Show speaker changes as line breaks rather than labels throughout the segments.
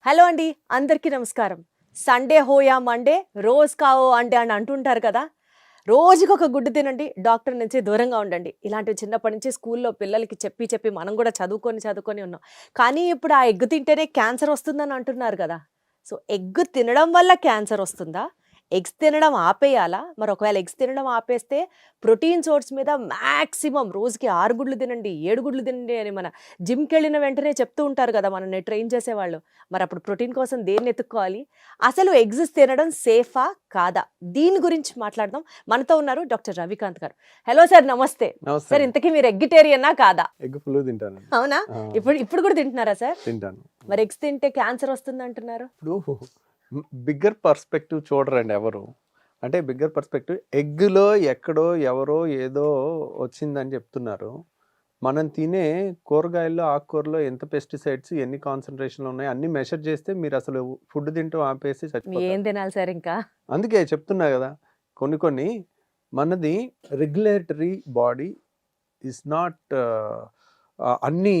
Hello అండి, అందరికీ నమస్కారం. సండే హోయా మండే, రోజ్ కావో అండే అని అంటుంటారు కదా. రోజుకొక గుడ్డు తినండి, డాక్టర్ నుంచి దూరంగా ఉండండి. ఇలాంటివి చిన్నప్పటి నుంచి స్కూల్లో పిల్లలకి చెప్పి చెప్పి మనం కూడా చదువుకొని ఉన్నాం. కానీ ఇప్పుడు ఆ ఎగ్ తింటేనే క్యాన్సర్ వస్తుందని అంటున్నారు కదా. సో ఎగ్ తినడం వల్ల క్యాన్సర్ వస్తుందా? ఎగ్స్ తినడం ఆపేయాలా? మరి ఒకవేళ ఎగ్స్ తినడం ఆపేస్తే ప్రోటీన్ సోర్స్ మీద మాక్సిమం రోజుకి 6 గుడ్లు తినండి, 7 గుడ్లు తినండి అని మన జిమ్‌కెళ్ళిన వెంటనే చెప్తూ ఉంటారు కదా మనల్ని ట్రైన్ చేసేవాళ్ళు. మరి అప్పుడు ప్రోటీన్ కోసం దేన్ని ఎతుక్కోవాలి? అసలు ఎగ్స్ తినడం సేఫా? కాదా? దీని గురించి మాట్లాడదాం. మనతో ఉన్నారు డాక్టర్ రవికాంత్ గారు. హలో సార్, నమస్తే.
నమస్తే
సార్,
అండి.
ఇంతకీ మీరు ఎగ్గిటేరియనా కాదా?
ఎగ్ ఫుల్ తింటాను.
అవునా? ఇప్పుడు కూడా తింటున్నారా సార్?
తింటాను.
మరి ఎగ్స్ తింటే క్యాన్సర్ వస్తుందంటున్నారు.
ఇప్పుడు బిగ్గర్ పర్స్పెక్టివ్ చూడరండి ఎవరు. అంటే బిగ్గర్ పర్స్పెక్టివ్ ఎగ్లో ఎక్కడో ఎవరో ఏదో వచ్చిందని చెప్తున్నారు. మనం తినే కూరగాయల్లో ఆకుకూరలో ఎంత పెస్టిసైడ్స్ ఎన్ని కాన్సన్ట్రేషన్లు ఉన్నాయి అన్ని మెషర్ చేస్తే మీరు అసలు ఫుడ్ తింటూ ఆపేసి
ఏం
చచ్చిపోతారు.
తినాలి సార్ ఇంకా?
అందుకే చెప్తున్నా కదా, కొన్ని మనది రెగ్యులేటరీ బాడీ ఈజ్ నాట్ అన్నీ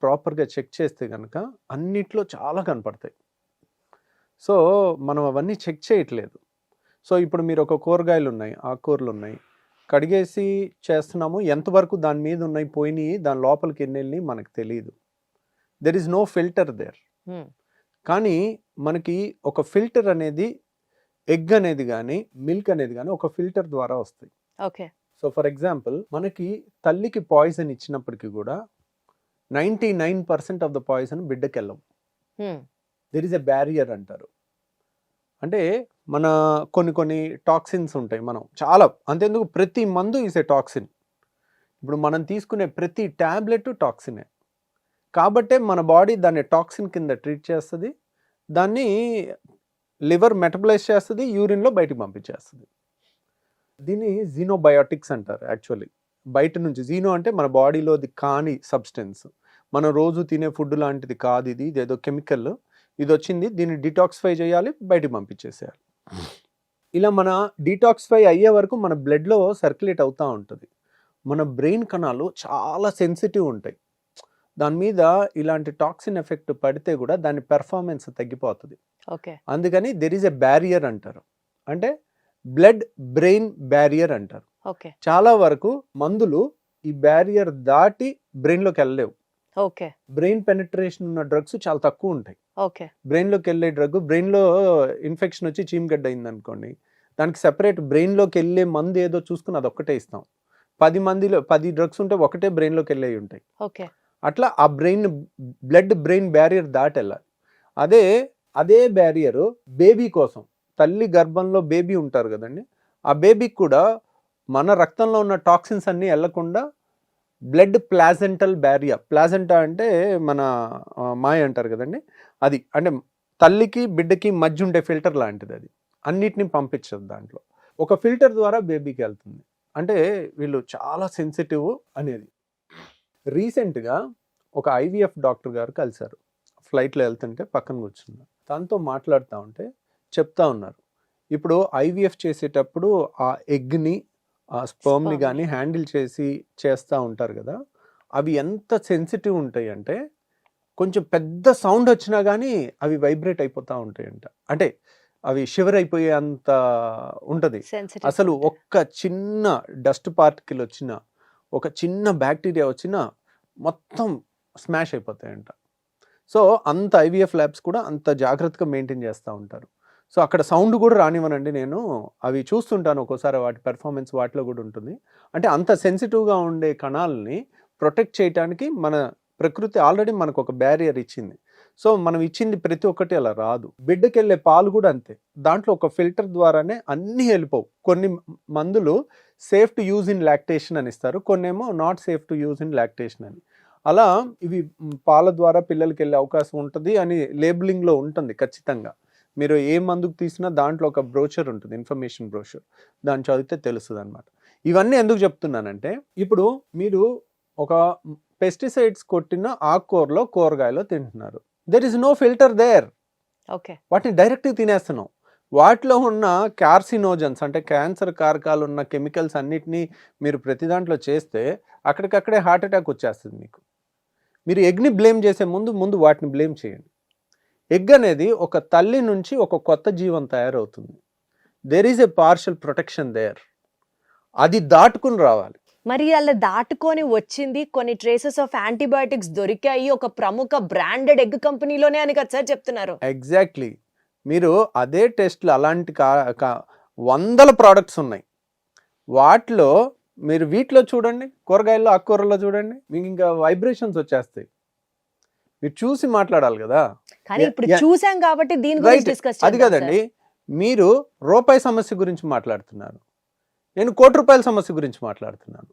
ప్రాపర్గా చెక్ చేస్తే కనుక అన్నిట్లో చాలా కనపడతాయి. సో మనం అవన్నీ చెక్ చేయట్లేదు. సో ఇప్పుడు మీరు ఒక కూరగాయలు ఉన్నాయి, ఆకుకూరలు ఉన్నాయి, కడిగేసి చేస్తున్నాము, ఎంతవరకు దాని మీద ఉన్నాయి పోయినాయి, దాని లోపలికి ఎన్ని వెళ్ళి మనకు తెలియదు. There is no filter there. కానీ మనకి ఒక ఫిల్టర్ అనేది ఎగ్ అనేది కానీ మిల్క్ అనేది కానీ ఒక ఫిల్టర్ ద్వారా వస్తాయి.
ఓకే.
సో ఫర్ ఎగ్జాంపుల్ మనకి తల్లికి పాయిజన్ ఇచ్చినప్పటికీ కూడా 99% ఆఫ్ ద పాయిజన్ బిడ్డకి వెళ్ళవు. దెర్ ఈజ్ ఎ బ్యారియర్ అంటారు. అంటే మన కొన్ని టాక్సిన్స్ ఉంటాయి. మనం చాలా అంతేందుకు ప్రతి మందు ఈజ్ ఏ టాక్సిన్. ఇప్పుడు మనం తీసుకునే ప్రతి ట్యాబ్లెట్ టాక్సినే. కాబట్టే మన బాడీ దాన్ని టాక్సిన్ కింద ట్రీట్ చేస్తుంది, దాన్ని లివర్ మెటబలైజ్ చేస్తుంది, యూరిన్లో బయటికి పంపించేస్తుంది. దీన్ని జీనోబయోటిక్స్ అంటారు. యాక్చువల్లీ బయట నుంచి జీనో అంటే మన బాడీలోది కాని సబ్స్టెన్స్, మనం రోజు తినే ఫుడ్ లాంటిది కాదు, ఇది ఏదో కెమికల్, ఇది వచ్చింది, దీన్ని డిటాక్సిఫై చేయాలి, బయటికి పంపించేసేయాలి. ఇలా మన డిటాక్సిఫై అయ్యే వరకు మన బ్లడ్లో సర్క్యులేట్ అవుతూ ఉంటుంది. మన బ్రెయిన్ కణాలు చాలా సెన్సిటివ్ ఉంటాయి. దాని మీద ఇలాంటి టాక్సిన్ ఎఫెక్ట్ పడితే కూడా దాని పెర్ఫార్మెన్స్ తగ్గిపోతుంది.
ఓకే.
అందుకని దెర్ ఈజ్ ఎ బ్యారియర్ అంటారు. అంటే బ్లడ్ బ్రెయిన్ బ్యారియర్ అంటారు.
ఓకే.
చాలా వరకు మందులు ఈ బ్యారియర్ దాటి బ్రెయిన్లోకి వెళ్ళలేవు.
ఓకే.
బ్రెయిన్ పెనిట్రేషన్ ఉన్న డ్రగ్స్ చాలా తక్కువ ఉంటాయి.
ఓకే.
బ్రెయిన్లోకి వెళ్ళే డ్రగ్, బ్రెయిన్లో ఇన్ఫెక్షన్ వచ్చి చీమగడ్డ అయింది అనుకోండి, దానికి సెపరేట్ బ్రెయిన్లోకి వెళ్ళే మందు ఏదో చూసుకుని అదొక్కటే ఇస్తాం. 10 డ్రగ్స్ ఉంటే ఒకటే బ్రెయిన్లోకి వెళ్ళేవి ఉంటాయి.
ఓకే.
అట్లా ఆ బ్లడ్ బ్రెయిన్ బ్యారియర్ దాటి వెళ్ళాలి. అదే బ్యారియర్ బేబీ కోసం, తల్లి గర్భంలో బేబీ ఉంటారు కదండి, ఆ బేబీకి కూడా మన రక్తంలో ఉన్న టాక్సిన్స్ అన్నీ వెళ్లకుండా బ్లడ్ ప్లాజెంటల్ బ్యారియర్, ప్లాజెంటా అంటే మన మాయ అంటారు కదండి, అది అంటే తల్లికి బిడ్డకి మధ్య ఉండే ఫిల్టర్ లాంటిది. అది అన్నిటిని పంపించదు దాంట్లో. ఒక ఫిల్టర్ ద్వారా బేబీకి వెళ్తుంది. అంటే వీళ్ళు చాలా సెన్సిటివ్ అనేది. రీసెంట్గా ఒక ఐవీఎఫ్ డాక్టర్ గారు కలిశారు. ఫ్లైట్లో వెళ్తుంటే పక్కన కూర్చున్నారు. తనతో మాట్లాడుతూ ఉంటే చెప్తా ఉన్నారు, ఇప్పుడు ఐవీఎఫ్ చేసేటప్పుడు ఆ ఎగ్ని, ఆ స్పర్మ్ని కానీ హ్యాండిల్ చేస్తూ ఉంటారు కదా, అవి ఎంత సెన్సిటివ్ ఉంటాయి అంటే కొంచెం పెద్ద సౌండ్ వచ్చినా కానీ అవి వైబ్రేట్ అయిపోతూ ఉంటాయంట. అంటే అవి షివర్ అయిపోయే అంత ఉంటుంది. అసలు ఒక్క చిన్న డస్ట్ పార్టికల్ వచ్చినా, ఒక చిన్న బ్యాక్టీరియా వచ్చినా మొత్తం స్మాష్ అయిపోతాయంట. సో అంత ఐవీఎఫ్ ల్యాబ్స్ కూడా అంత జాగ్రత్తగా మెయింటైన్ చేస్తూ ఉంటారు. సో అక్కడ సౌండ్ కూడా రానివ్వనండి నేను, అవి చూస్తుంటాను ఒక్కోసారి, వాటి పెర్ఫార్మెన్స్ వాటిలో కూడా ఉంటుంది. అంటే అంత సెన్సిటివ్గా ఉండే కణాలని ప్రొటెక్ట్ చేయడానికి మన ప్రకృతి ఆల్రెడీ మనకు ఒక బ్యారియర్ ఇచ్చింది. సో మనం ఇచ్చింది ప్రతి ఒక్కటి అలా రాదు. బిడ్డకి వెళ్ళే పాలు కూడా అంతే, దాంట్లో ఒక ఫిల్టర్ ద్వారానే అన్నీ వెళ్ళిపోవు. కొన్ని మందులు safe to use in lactation అని ఇస్తారు, కొన్నేమో not safe to use in lactation అని. అలా ఇవి పాల ద్వారా పిల్లలకి వెళ్ళే అవకాశం ఉంటుంది అని లేబులింగ్లో ఉంటుంది ఖచ్చితంగా. మీరు ఏ మందుకు తీసినా దాంట్లో ఒక బ్రోచర్ ఉంటుంది, ఇన్ఫర్మేషన్ బ్రోచర్, దాన్ని చదివితే తెలుస్తుంది అనమాట. ఇవన్నీ ఎందుకు చెప్తున్నానంటే, ఇప్పుడు మీరు ఒక పెస్టిసైడ్స్ కొట్టిన ఆకుకూరలో కూరగాయలో తింటున్నారు, there is no filter there.
Okay.
వాటిని డైరెక్ట్గా తినేస్తున్నాం. వాటిలో ఉన్న కార్సినోజన్స్ అంటే క్యాన్సర్ కారకాలు ఉన్న కెమికల్స్ అన్నిటినీ మీరు ప్రతి దాంట్లో చేస్తే అక్కడికక్కడే హార్ట్ అటాక్ వచ్చేస్తుంది మీకు. మీరు ఎగ్ని బ్లేమ్ చేసే ముందు వాటిని బ్లేమ్ చేయండి. ఎగ్ అనేది ఒక తల్లి నుంచి ఒక కొత్త జీవం తయారవుతుంది. There is a partial protection there. అది దాటుకుని రావాలి.
మరి అలా దాటుకొని వచ్చింది, కొన్ని ట్రేసెస్ ఆఫ్ యాంటీబయాటిక్స్ దొరికాయి ఒక ప్రముఖ బ్రాండెడ్ ఎగ్ కంపెనీలోనే అని కదా సార్ చెప్తున్నారు.
ఎగ్జాక్ట్లీ. మీరు అదే టెస్ట్లు అలాంటి వందల ప్రోడక్ట్స్ ఉన్నాయి. వాటిలో మీరు వీటిలో చూడండి, కూరగాయల్లో ఆకుకూరల్లో చూడండి, మీకు ఇంకా వైబ్రేషన్స్ వచ్చేస్తాయి. మీరు చూసి మాట్లాడాలి కదా.
కానీ ఇప్పుడు చూసాం కాబట్టి దీని గురించి డిస్కస్
అది కదండి. మీరు రూపాయి సమస్య గురించి మాట్లాడుతున్నారు, నేను ₹1,00,00,000 సమస్య గురించి మాట్లాడుతున్నాను.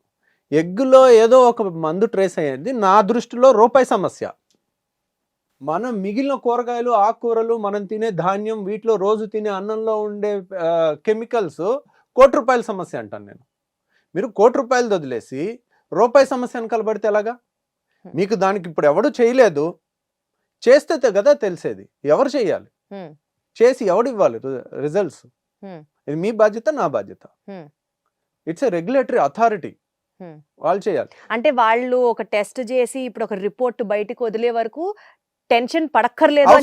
ఎగ్గులో ఏదో ఒక మందు ట్రేస్ అయ్యేది నా దృష్టిలో రూపాయి సమస్య. మనం మిగిలిన కూరగాయలు ఆకుకూరలు మనం తినే ధాన్యం వీటిలో రోజు తినే అన్నంలో ఉండే కెమికల్స్ ₹1,00,00,000 సమస్య అంటాను నేను. మీరు ₹1,00,00,000 వదిలేసి రూపాయి సమస్య అని కలబడితే ఎలాగా? మీకు దానికి ఇప్పుడు ఎవడు చేయలేదు, చేస్తే కదా తెలిసేది. ఎవరు చేయాలి, చేసి ఎవడు ఇవ్వాలి రిజల్ట్స్? ఇది మీ బాధ్యత, నా బాధ్యత. ఇట్స్ ఎ రెగ్యులేటరీ అథారిటీ, వాళ్ళు చేయాలి.
అంటే వాళ్ళు ఒక టెస్ట్ చేసి ఇప్పుడు ఒక రిపోర్ట్ బయటకు వదిలే వరకు టెన్షన్ పడక్కర్లేదు.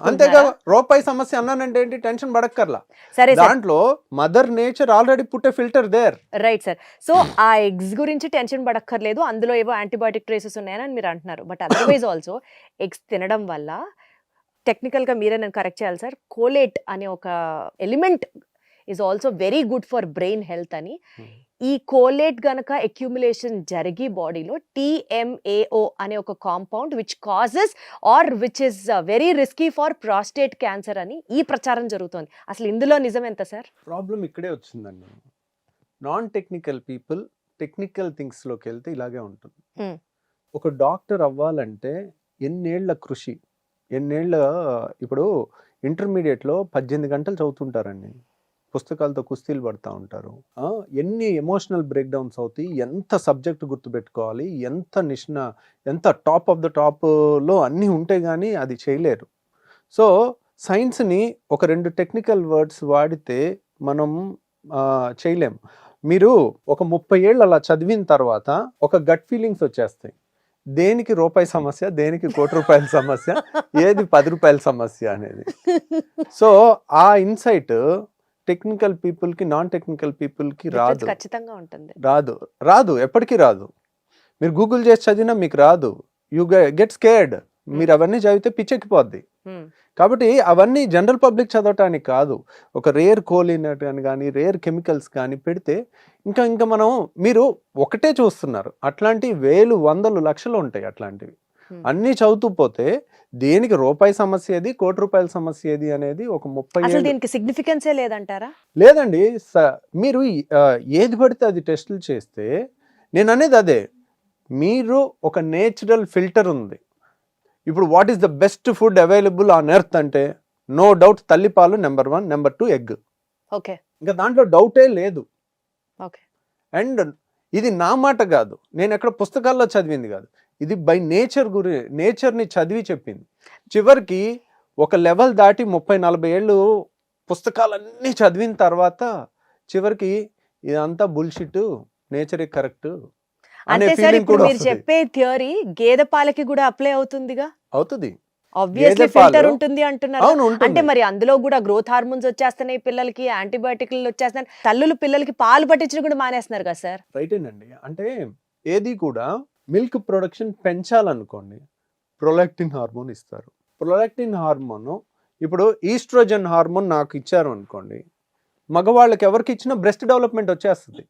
అంతేగా రూపాయి సమస్య అన్నానంటే ఏంటి, టెన్షన్ పడక్కర్లా.
సరే,
దాంట్లో mother nature already put a filter there.
Right sir. So ఆ ఎగ్స్ గురించి టెన్షన్ పడక్కర్లేదు, అందులో ఏవో యాంటీబయాటిక్ ట్రేసెస్ ఉన్నాయని మీరు అంటున్నారు. బట్ అదర్వైజ్ ఆల్సో ఎగ్స్ తినడం వల్ల టెక్నికల్గా మీరే నేను కరెక్ట్ చేయాలి సార్, కోలేట్ అనే ఒక element is also very good for brain health అని. ఈ కోలేట్ గనక అక్యుములేషన్ జరిగి బాడీలో TMAO అనే ఒక compound which causes or which is very risky for prostate cancer అని ఈ ప్రచారం జరుగుతోంది. అసలు ఇందులో నిజం ఎంత సార్?
ప్రాబ్లం ఇక్కడే వచ్చిందండి. Non technical people technical things లోకి వెళ్తే ఇలాగే ఉంటుంది. ఒక డాక్టర్ అవ్వాలంటే ఎన్నేళ్ల కృషి, ఎన్నేళ్ల, ఇప్పుడు ఇంటర్మీడియట్లో 18 గంటలు చదువుతుంటారండి, పుస్తకాలతో కుస్తీలు పడుతూ ఉంటారు. ఎన్ని ఎమోషనల్ బ్రేక్ డౌన్స్ అవుతాయి, ఎంత సబ్జెక్ట్ గుర్తుపెట్టుకోవాలి, ఎంత టాప్ ఆఫ్ ద టాప్లో అన్నీ ఉంటే కానీ అది చేయలేరు. సో సైన్స్ని ఒక 2 టెక్నికల్ వర్డ్స్ వాడితే మనం చేయలేము. మీరు ఒక 30 ఏళ్ళు అలా చదివిన తర్వాత ఒక గట్ ఫీలింగ్స్ వచ్చేస్తాయి. దేనికి రూపాయి సమస్య, దేనికి ₹1,00,00,000 సమస్య, ఏది ₹10 సమస్య అనేది. సో ఆ ఇన్సైట్ టెక్నికల్ పీపుల్ కి నాన్ టెక్నికల్ పీపుల్ కి రాదు,
ఖచ్చితంగా ఉంటుంది.
రాదు ఎప్పటికీ రాదు. మీరు గూగుల్ చేసి చదివినా మీకు రాదు. You get scared. మీరు అవన్నీ చదివితే పిచ్చెక్కిపోద్ది. కాబట్టి అవన్నీ జనరల్ పబ్లిక్ చదవటానికి కాదు. ఒక రేర్ కోలినట్ అని కానీ రేర్ కెమికల్స్ కానీ పెడితే ఇంకా మనం మీరు ఒకటే చూస్తున్నారు. అట్లాంటి వేలు వందలు లక్షలు ఉంటాయి అట్లాంటివి. అన్నీ చదువుతూ పోతే దేనికి రూపాయి సమస్య ఏది, ₹1,00,00,000 సమస్య ఏది అనేది ఒక 30
దీనికి సిగ్నిఫికెన్సే లేదంటారా?
లేదండి. మీరు ఏది పడితే అది టెస్టులు చేస్తే, నేను అనేది అదే, మీరు ఒక నేచురల్ ఫిల్టర్ ఉంది. ఇప్పుడు what is the best food available on earth అంటే నో డౌట్ తల్లిపాలు నెంబర్ 1, నెంబర్ 2 ఎగ్.
ఓకే,
ఇంకా దాంట్లో డౌటే లేదు.
ఓకే.
అండ్ ఇది నా మాట కాదు, నేను ఎక్కడ పుస్తకాల్లో చదివింది కాదు, ఇది బై నేచర్ని చదివి చెప్పింది. చివరికి ఒక లెవెల్ దాటి 30-40 ఏళ్ళు పుస్తకాలన్నీ చదివిన తర్వాత చివరికి ఇదంతా బుల్షిట్, నేచరే కరెక్ట్ అనే ఫీలింగ్ కూడా
మీరు చెప్పే థియరీ గేదె పాలకి కూడా అప్లై అవుతుందిగా?
అవుతుంది.
ఆబ్వియస్లీ ఫిల్టర్ ఉంటుంది అంటున్నారు. అంటే మరి అందులో కూడా గ్రోత్ హార్మోన్స్ వచ్చేస్తున్నాయి పిల్లలకి, యాంటీబయాటిక్లు వచ్చేస్తున్నాయి. తల్లులు పిల్లలకి పాలు పట్టించడం కూడా మానేస్తున్నారు కదా సార్?
రైటేనండి. అంటే ఏది కూడా మిల్క్ ప్రొడక్షన్ పెంచాలనుకోండి, ప్రొలాక్టిన్ హార్మోన్ ఇస్తారు. ప్రొలాక్టిన్ హార్మోన్, ఇప్పుడు ఈస్ట్రోజన్ హార్మోన్ నాకు ఇచ్చారు అనుకోండి, మగవాళ్ళకి ఎవరికి ఇచ్చినా బ్రెస్ట్ డెవలప్మెంట్ వచ్చేస్తుంది.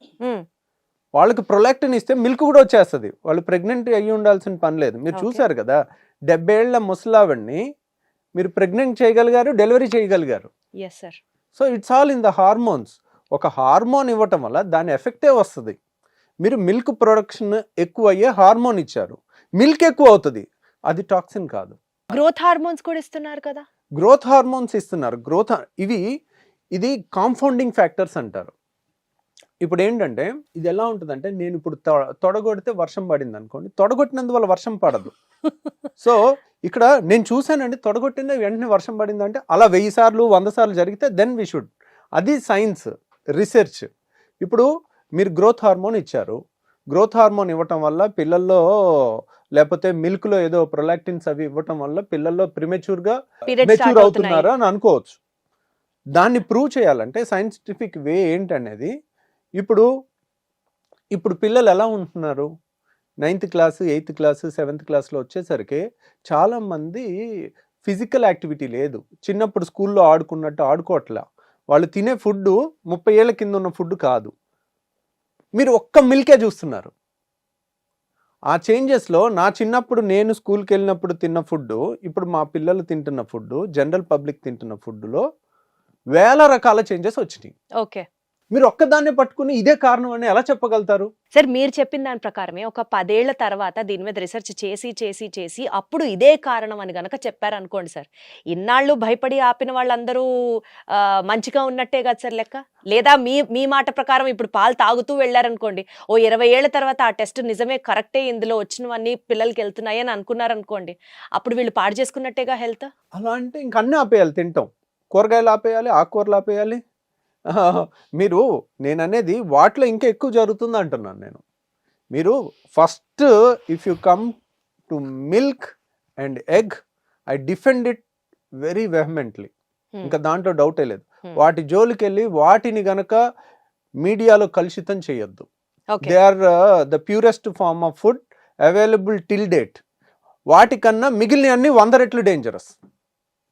వాళ్ళకి ప్రొలాక్టిన్ ఇస్తే మిల్క్ కూడా వచ్చేస్తుంది. వాళ్ళు ప్రెగ్నెంట్ అయ్యి ఉండాల్సిన పని లేదు. మీరు చూసారు కదా, 70 ఏళ్ల ముసలావిడ్ని మీరు ప్రెగ్నెంట్ చేయగలిగారు, డెలివరీ చేయగలిగారు. So it's all in the hormones. ఒక హార్మోన్ ఇవ్వటం వల్ల దాని ఎఫెక్టే వస్తుంది. మీరు మిల్క్ ప్రొడక్షన్ ఎక్కువ అయ్యే హార్మోన్ ఇచ్చారు, మిల్క్ ఎక్కువ అవుతుంది, అది టాక్సిన్ కాదు.
గ్రోత్ హార్మోన్స్ కూడా ఇస్తున్నారు కదా?
గ్రోత్ హార్మోన్స్ ఇస్తున్నారు. ఇది కాంపౌండింగ్ ఫ్యాక్టర్స్ అంటారు. ఇప్పుడు ఏంటంటే ఇది ఎలా ఉంటుందంటే, నేను ఇప్పుడు తొడగొడితే వర్షం పడింది అనుకోండి, తొడగొట్టినందువల్ల వర్షం పడదు. సో ఇక్కడ నేను చూసానండి, తొడగొట్టిందే వెంటనే వర్షం పడిందంటే అలా 1000 సార్లు 100 సార్లు జరిగితే దెన్ వి షుడ్. అది సైన్స్, రీసెర్చ్. ఇప్పుడు మీరు గ్రోత్ హార్మోన్ ఇచ్చారు, గ్రోత్ హార్మోన్ ఇవ్వటం వల్ల పిల్లల్లో లేకపోతే మిల్క్ లో ఏదో ప్రొలాక్టిన్స్ అవి ఇవ్వటం వల్ల పిల్లల్లో ప్రిమెచ్యూర్ గా
Periods
మెచ్యూర్
start
అవుతున్నారా అని అనుకోవచ్చు. దాన్ని ప్రూవ్ చేయాలంటే సైంటిఫిక్ వే ఏంటనేది ఇప్పుడు పిల్లలు ఎలా ఉంటున్నారు, 9th class 8th class 7th క్లాస్లో వచ్చేసరికి చాలా మంది ఫిజికల్ యాక్టివిటీ లేదు. చిన్నప్పుడు స్కూల్లో ఆడుకున్నట్టు ఆడుకోవట్లా. వాళ్ళు తినే ఫుడ్ 30 ఏళ్ల కింద ఉన్న ఫుడ్ కాదు. మీరు ఒక్క మిల్కే చూస్తున్నారు. ఆ చేంజెస్లో నా చిన్నప్పుడు నేను స్కూల్కి వెళ్ళినప్పుడు తిన్న ఫుడ్, ఇప్పుడు మా పిల్లలు తింటున్న ఫుడ్, జనరల్ పబ్లిక్ తింటున్న ఫుడ్లో వేల రకాల చేంజెస్ వచ్చినాయి.
ఓకే
మీరు ఒక్కదాన్నే పట్టుకుని ఇదే కారణం అని ఎలా చెప్పగలుగుతారు?
సార్, మీరు చెప్పిన దాని ప్రకారమే ఒక 10 ఏళ్ల తర్వాత దీని మీద రీసెర్చ్ చేసి అప్పుడు ఇదే కారణం అని గనక చెప్పారనుకోండి సార్, ఇన్నాళ్ళు భయపడి ఆపిన వాళ్ళందరూ మంచిగా ఉన్నట్టే కదా సార్ లెక్క. లేదా మీ మాట ప్రకారం ఇప్పుడు పాలు తాగుతూ వెళ్ళారనుకోండి, ఓ 20 ఏళ్ల తర్వాత ఆ టెస్ట్ నిజమే కరెక్టే, ఇందులో వచ్చినవన్నీ పిల్లలకి వెళ్తున్నాయి అని అనుకున్నారనుకోండి, అప్పుడు వీళ్ళు పాడు చేసుకున్నట్టేగా హెల్త్.
అలా అంటే ఇంక అన్నీ ఆపేయాలి. తింటాం, కూరగాయలు ఆపేయాలి, ఆకుకూరలు ఆపేయాలి. మీరు నేను అనేది వాటిలో ఇంకా ఎక్కువ జరుగుతుంది అంటున్నాను నేను. మీరు first if you come to milk and egg, I defend it very vehemently. ఇంకా దాంట్లో డౌటే లేదు. వాటి జోలికి వెళ్ళి వాటిని గనక మీడియాలో కలుషితం చేయొద్దు. They are the purest form of food available till date. వాటికన్నా మిగిలిన అన్ని 100 రెట్లు dangerous,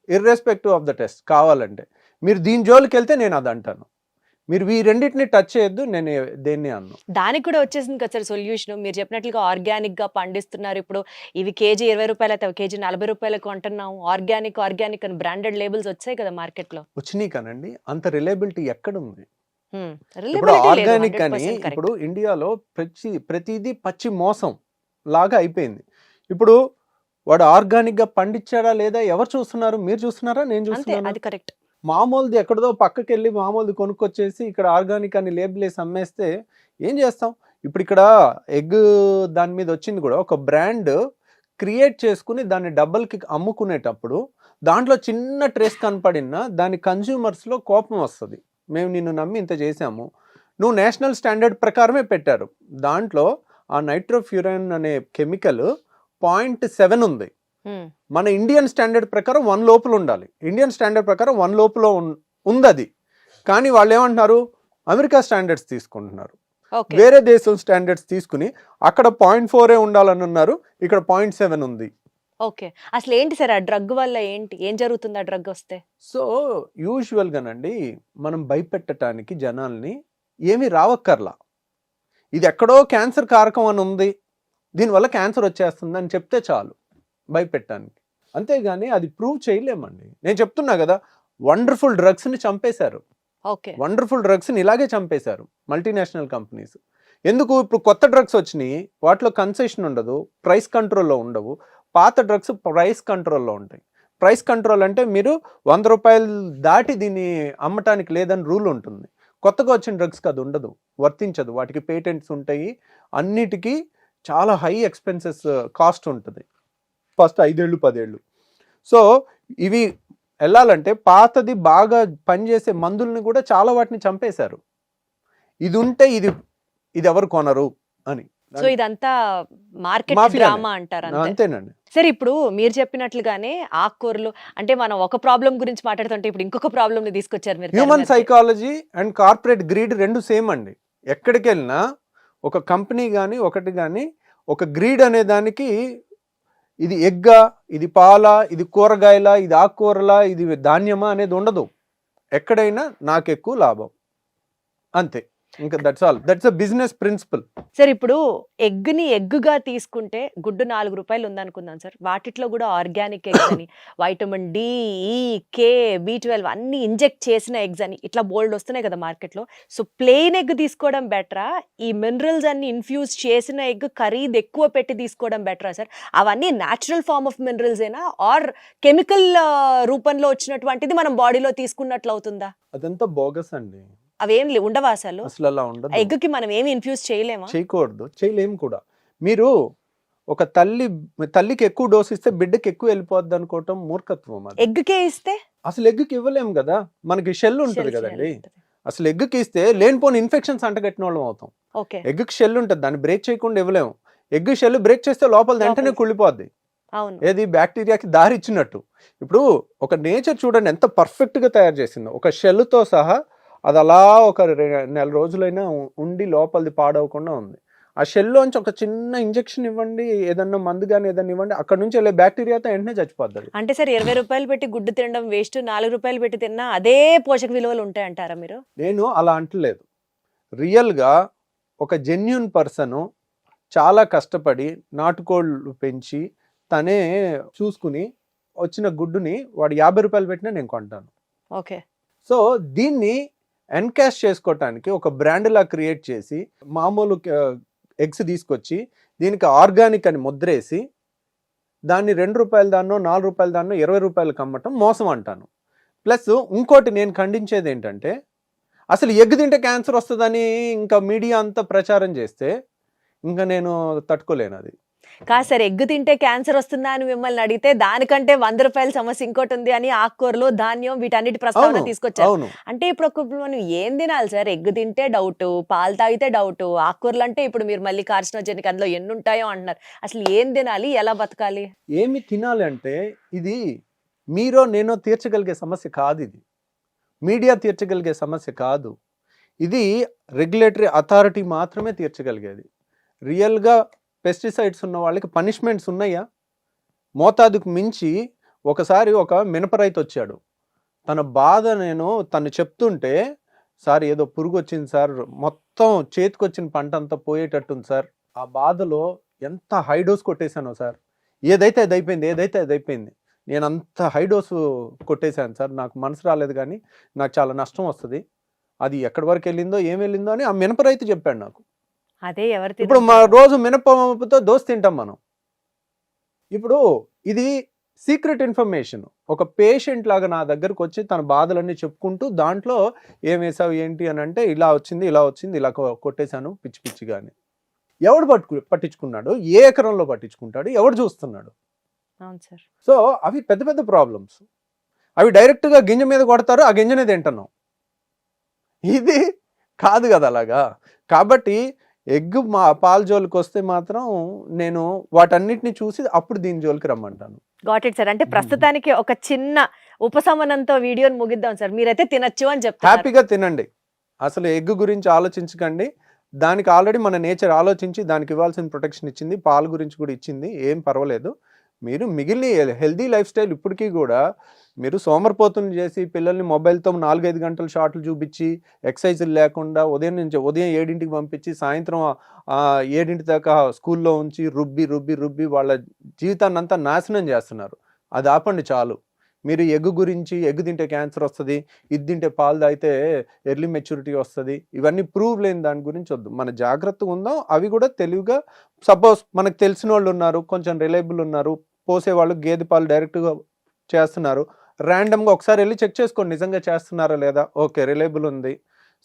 irrespective of the test. కావాలంటే మీరు దీని జోలికి వెళ్తే నేను అది అంటాను. మీరు ఈ రెండింటిని టచ్ చేయొద్దు, నేను దేన్ని అన్నాను.
దానికి కూడా వచ్చేసింది కదా సార్ సొల్యూషన్. మీరు చెప్పినట్లుగా ఆర్గానిక్ గా పండిస్తున్నారు. ఇప్పుడు ఇవి కేజీ 20 రూపాయలు అయితే కేజీ 40 రూపాయలకు కొంటున్నాం. ఆర్గానిక్ అని బ్రాండెడ్ లేబుల్స్ వచ్చాయి కదా మార్కెట్ లో.
వచ్చినాయి కానండి, అంత రిలయబిలిటీ ఎక్కడ ఉంది? ఇప్పుడు ఆర్గానిక్ అని ఇప్పుడు ఇండియాలో ప్రతిదీ పచ్చి మోసం లాగా అయిపోయింది. ఇప్పుడు వాడు ఆర్గానిక్ గా పండించాడా లేదా ఎవరు చూస్తున్నారు? మీరు చూస్తున్నారా? నేను చూస్తున్నాను.
అది కరెక్ట్.
మామూలుది ఎక్కడదో పక్కకి వెళ్ళి మామూలుది కొనుక్కొచ్చేసి ఇక్కడ ఆర్గానిక్ అని లేబుల్ వేసి అమ్మేస్తే ఏం చేస్తాం? ఇప్పుడు ఇక్కడ ఎగ్ దాని మీద వచ్చింది కూడా ఒక బ్రాండ్ క్రియేట్ చేసుకుని దాన్ని డబ్బులకి అమ్ముకునేటప్పుడు దాంట్లో చిన్న ట్రేస్ కనపడినా దాని కన్జ్యూమర్స్లో కోపం వస్తుంది. మేము నిన్ను నమ్మి ఇంత చేసాము, నువ్వు నేషనల్ స్టాండర్డ్ ప్రకారమే పెట్టారు, దాంట్లో ఆ నైట్రోఫ్యూరాన్ అనే కెమికల్ 0.7 ఉంది. మన ఇండియన్ స్టాండర్డ్ ప్రకారం 1 లోపల ఉండాలి. ఇండియన్ స్టాండర్డ్ ప్రకారం 1 లోపల ఉంది అది. కానీ వాళ్ళు ఏమంటున్నారు? అమెరికా స్టాండర్డ్స్ తీసుకుంటున్నారు. వేరే దేశం స్టాండర్డ్స్ తీసుకుని అక్కడ 0.4 ఉండాలని ఉన్నారు, ఇక్కడ 0.7 ఉంది.
ఓకే, అసలు ఏంటి సార్ ఆ డ్రగ్ వల్ల ఏం జరుగుతుంది ఆ డ్రగ్ వస్తే?
సో యూజువల్గానండి మనం భయపెట్టడానికి జనాల్ని ఏమీ రావక్కర్లా. ఇది ఎక్కడో క్యాన్సర్ కారకం అని ఉంది, దీనివల్ల క్యాన్సర్ వచ్చేస్తుంది అని చెప్తే చాలు భయపెట్టడానికి. అంతేగాని అది ప్రూవ్ చేయలేమండి. నేను చెప్తున్నా కదా, వండర్ఫుల్ డ్రగ్స్ని చంపేశారు. వండర్ఫుల్ డ్రగ్స్ని ఇలాగే చంపేశారు మల్టీనేషనల్ కంపెనీస్. ఎందుకు? ఇప్పుడు కొత్త డ్రగ్స్ వచ్చినాయి, వాటిలో కన్సెషన్ ఉండదు, ప్రైస్ కంట్రోల్లో ఉండవు. పాత డ్రగ్స్ ప్రైస్ కంట్రోల్లో ఉంటాయి. ప్రైస్ కంట్రోల్ అంటే మీరు 100 రూపాయలు దాటి దీన్ని అమ్మటానికి లేదని రూల్ ఉంటుంది. కొత్తగా వచ్చిన డ్రగ్స్కి అది ఉండదు, వర్తించదు. వాటికి పేటెంట్స్ ఉంటాయి, అన్నిటికీ చాలా హై ఎక్స్పెన్సెస్ కాస్ట్ ఉంటుంది ఫస్ట్ 5 ఏళ్ళు 10 ఏళ్ళు. సో ఇవి వెళ్ళాలంటే పాతది బాగా పనిచేసే మందుల్ని కూడా చాలా వాటిని చంపేశారు. ఇది ఉంటే ఇది ఎవరు కొనరు అని.
సో ఇదంతా మార్కెట్ డ్రామా అంటారు.
అంతేనండి.
సరే, ఇప్పుడు మీరు చెప్పినట్లుగానే ఆకుకూరలు అంటే మనం ఒక ప్రాబ్లం గురించి మాట్లాడుతుంటే ఇప్పుడు ఇంకొక ప్రాబ్లం ని తీసుకొచ్చారు మీరు.
Human psychology and corporate greed రెండు సేమ్ అండి. ఎక్కడికి వెళ్ళినా ఒక కంపెనీ కానీ ఒకటి కానీ ఒక గ్రీడ్ అనే దానికి ఇది ఎగ్గా, ఇది పాల, ఇది కూరగాయల, ఇది ఆకుకూరల, ఇది ధాన్యమా అనేది ఉండదు. ఎక్కడైనా నాకు ఎక్కువ లాభం, అంతే. ఇంకా that's all. That's a business principle.
Sir, ఇప్పుడు ఎగ్ని ఎగ్గుగా తీసుకుంటే గుడ్డు 4 రూపాయలు ఉందనుకుందాం సార్, వాటిట్లో కూడా ఆర్గానిక్ ఎగ్స్ అని, వైటమిన్ డి, ఈ, కే, B12 అన్ని ఇంజెక్ట్ చేసిన ఎగ్స్ అని ఇట్లా బోల్డ్ వస్తున్నాయి కదా మార్కెట్లో. సో ప్లెయిన్ ఎగ్ తీసుకోవడం బెటరా, ఈ మినరల్స్ అన్ని ఇన్ఫ్యూజ్ చేసిన ఎగ్ ఖరీదు ఎక్కువ పెట్టి తీసుకోవడం బెటరా సార్? అవన్నీ న్యాచురల్ ఫార్మ్ ఆఫ్ మినరల్స్ ఏనా, ఆర్ కెమికల్ రూపంలో వచ్చినటువంటిది మనం బాడీలో తీసుకున్నట్లు అవుతుందా?
అదంతా బోగస్ అండి.
అవేం ఉండవా అసలు?
అసలు అలా ఉండదు.
ఎగ్కి మనం ఏమి ఇన్ఫ్యూజ్ చేయలేమా?
చేయకూడదు, చేయలేము కూడా. మీరు ఒక తల్లికి ఎక్కువ డోస్ ఇస్తే బిడ్డకి ఎక్కువ వెళ్ళిపోద్ది అనుకోవటం మూర్ఖత్వం. అది
ఎగ్కే ఇస్తే
అసలు ఎగ్కి ఇవ్వలేము కదా, మనకి షెల్ ఉంటుంది కదండి. అసలు ఎగ్కి ఇస్తే లేనిపోని ఇన్ఫెక్షన్స్ అంటగట్టిన వాళ్ళం అవుతాం. ఎగ్కి షెల్ ఉంటుంది, దాన్ని బ్రేక్ చేయకుండా ఇవ్వలేము. ఎగ్ షెల్ బ్రేక్ చేస్తే లోపల వెంటనే
లోపలికి.
కుళ్ళిపోద్ది.
అవును.
ఏది బ్యాక్టీరియాకి దారి ఇచ్చినట్టు. ఇప్పుడు ఒక నేచర్ చూడండి ఎంత పర్ఫెక్ట్గా తయారు చేసిందో, ఒక షెల్తో సహా అది అలా ఒక నెల రోజులైనా ఉండి లోపలిది పాడవకుండా ఉంది. ఆ షెల్లోంచి ఒక చిన్న ఇంజెక్షన్ ఇవ్వండి, ఏదన్నా మందు కానీ ఏదన్నా ఇవ్వండి, అక్కడ నుంచి వెళ్ళే బ్యాక్టీరియాతో వెంటనే చచ్చిపోద్ది.
అంటే సార్ 20 రూపాయలు పెట్టి గుడ్డు తినడం వేస్ట్, 4 రూపాయలు పెట్టి తిన్నా అదే పోషక విలువలు ఉంటాయంటారా మీరు?
నేను అలా అంటలేదు. రియల్గా ఒక జెన్యున్ పర్సన్ చాలా కష్టపడి నాటుకోళ్ళు పెంచి తనే చూసుకుని వచ్చిన గుడ్డుని వాడు 50 రూపాయలు పెట్టినా నేను కొంటాను.
ఓకే.
సో దీన్ని ఎన్కాష్ చేసుకోవటానికి ఒక బ్రాండ్ లా క్రియేట్ చేసి మామూలు ఎగ్స్ తీసుకొచ్చి దీనికి ఆర్గానిక్ అని ముద్రేసి దాన్ని 2 రూపాయల దాన్నో 4 రూపాయల దాన్నో 20 రూపాయలకు అమ్మటం మోసం అంటాను. ప్లస్ ఇంకోటి నేను ఖండించేది ఏంటంటే, అసలు ఎగ్ తింటే క్యాన్సర్ వస్తుందని ఇంకా మీడియా అంతా ప్రచారం చేస్తే ఇంకా నేను తట్టుకోలేను. అది
కాదు సార్, ఎగ్ తింటే క్యాన్సర్ వస్తుందా అని మిమ్మల్ని అడిగితే దానికంటే 100 రూపాయల సమస్య ఇంకోటి ఉంది అని ఆకుకూరలు, ధాన్యం వీటన్నిటి ప్రస్తావన తీసుకొచ్చారు.
అవును.
అంటే ఇప్పుడు మనం ఏం తినాలి సార్? ఎగ్ తింటే డౌట్, పాలు తాగితే డౌట్, ఆకుకూరలు అంటే ఇప్పుడు మీరు మళ్ళీ కార్సినోజెనిక్ అందులో ఎన్ని ఉంటాయో అంటున్నారు. అసలు ఏం తినాలి, ఎలా బతకాలి?
ఏమి తినాలి అంటే ఇది మీరో నేనో తీర్చగలిగే సమస్య కాదు. ఇది మీడియా తీర్చగలిగే సమస్య కాదు. ఇది రెగ్యులేటరీ అథారిటీ మాత్రమే తీర్చగలిగేది. రియల్గా పెస్టిసైడ్స్ ఉన్న వాళ్ళకి పనిష్మెంట్స్ ఉన్నాయా? మోతాదుకు మించి ఒకసారి ఒక మినప రైతు వచ్చాడు. తన బాధ తను చెప్తుంటే, సార్ ఏదో పురుగు వచ్చింది సార్, మొత్తం చేతికొచ్చిన పంట అంతా పోయేటట్టుంది సార్, ఆ బాధలో ఎంత హై డోస్ కొట్టేశానో సార్, ఏదైతే అది అయిపోయింది, నేను అంత హై డోసు కొట్టేశాను సార్, నాకు మనసు రాలేదు కానీ నాకు చాలా నష్టం వస్తుంది, అది ఎక్కడి వరకు వెళ్ళిందో ఏం వెళ్ళిందో అని ఆ మినప రైతు చెప్పాడు నాకు.
అదే ఎవరు
ఇప్పుడు మా రోజు మినపప్పుతో దోశ తింటాం మనం. ఇప్పుడు ఇది సీక్రెట్ ఇన్ఫర్మేషన్. ఒక పేషెంట్ లాగా నా దగ్గరకు వచ్చి తన బాధలన్నీ చెప్పుకుంటూ దాంట్లో ఏం వేసావు ఏంటి అని అంటే, ఇలా వచ్చింది ఇలా కొట్టేశాను పిచ్చి పిచ్చిగా అని. ఎవడు పట్టించుకున్నాడు? ఏ ఎకరంలో పట్టించుకుంటాడు? ఎవడు చూస్తున్నాడు?
అవును సార్.
సో అవి పెద్ద పెద్ద ప్రాబ్లమ్స్. అవి డైరెక్ట్గా గింజ మీద కొడతారు, ఆ గింజనే తింటున్నాం. ఇది కాదు కదా అలాగా. కాబట్టి ఎగ్ పాల జోలికి వస్తే మాత్రం నేను వాటన్నిటిని చూసి అప్పుడు దీని జోలికి రమ్మంటాను.
Got it sir. అంటే ప్రస్తుతానికి ఒక చిన్న ఉపశమనంతో వీడియోని ముగిద్దాం సార్. మీరైతే తినచ్చు అని చెప్తారు.
హ్యాపీగా తినండి. అసలు ఎగ్ గురించి ఆలోచించకండి. దానికి ఆల్రెడీ మన నేచర్ ఆలోచించి దానికి ఇవ్వాల్సిన ప్రొటెక్షన్ ఇచ్చింది, పాల గురించి కూడా ఇచ్చింది, ఏం పర్వాలేదు. మీరు మిగిలిన హెల్దీ లైఫ్ స్టైల్ ఇప్పటికీ కూడా మీరు సోమరిపోతులు చేసి పిల్లల్ని మొబైల్తో 4-5 గంటలు షార్ట్లు చూపించి ఎక్సర్సైజులు లేకుండా ఉదయం 7ంటికి పంపించి సాయంత్రం 7 దాకా స్కూల్లో ఉంచి రుబ్బి వాళ్ళ జీవితాన్ని అంతా నాశనం చేస్తున్నారు. అది ఆపండి చాలు. మీరు ఎగ్ గురించి, ఎగ్ తింటే క్యాన్సర్ వస్తుంది, ఇది తింటే పాలు తాగితే ఎర్లీ మెచ్యూరిటీ వస్తుంది, ఇవన్నీ ప్రూవ్ లేని దాని గురించి వద్దు. మన జాగ్రత్తగా ఉందాం. అవి కూడా తెలివిగా, సపోజ్ మనకు తెలిసిన వాళ్ళు ఉన్నారు, కొంచెం రిలయబుల్ ఉన్నారు, పోసేవాళ్ళు గేదె పాలు డైరెక్ట్గా చేస్తున్నారు, ర్యాండమ్గా ఒకసారి వెళ్ళి చెక్ చేసుకోండి నిజంగా చేస్తున్నారా లేదా. ఓకే రిలయబుల్ ఉంది,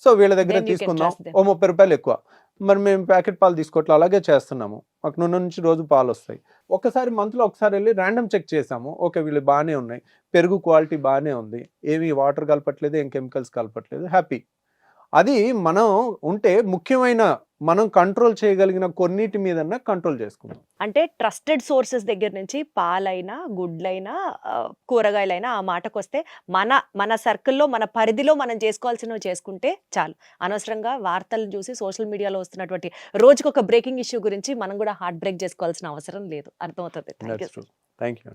సో వీళ్ళ దగ్గర తీసుకుందాం. ఓ 30 రూపాయలు ఎక్కువ, మరి మేము ప్యాకెట్ పాలు తీసుకోవట్లే, అలాగే చేస్తున్నాము, మాకు నూనె నుంచి రోజు పాలు వస్తాయి. ఒకసారి మంత్లో ఒకసారి వెళ్ళి ర్యాండమ్ చెక్ చేసాము, ఓకే వీళ్ళు బాగానే ఉన్నాయి, పెరుగు క్వాలిటీ బాగానే ఉంది, ఏమి వాటర్ కలపట్లేదు, ఏం కెమికల్స్ కలపట్లేదు, హ్యాపీ. అది మనం ఉంటే ముఖ్యమైన మనం కంట్రోల్ చేయగలిగిన కొన్నిటి మీద కంట్రోల్ చేసుకుందాం.
అంటే ట్రస్టెడ్ సోర్సెస్ దగ్గర నుంచి పాలైనా, గుడ్లైనా, కూరగాయలైనా ఆ మాటకు వస్తే మన సర్కిల్లో, మన పరిధిలో మనం చేసుకోవాల్సినవి చేసుకుంటే చాలు. అనవసరంగా వార్తలు చూసి సోషల్ మీడియాలో వస్తున్నటువంటి రోజుకొక బ్రేకింగ్ ఇష్యూ గురించి మనం కూడా హార్ట్ బ్రేక్ చేసుకోవాల్సిన అవసరం లేదు. అర్థమవుతుంది.
Thank you.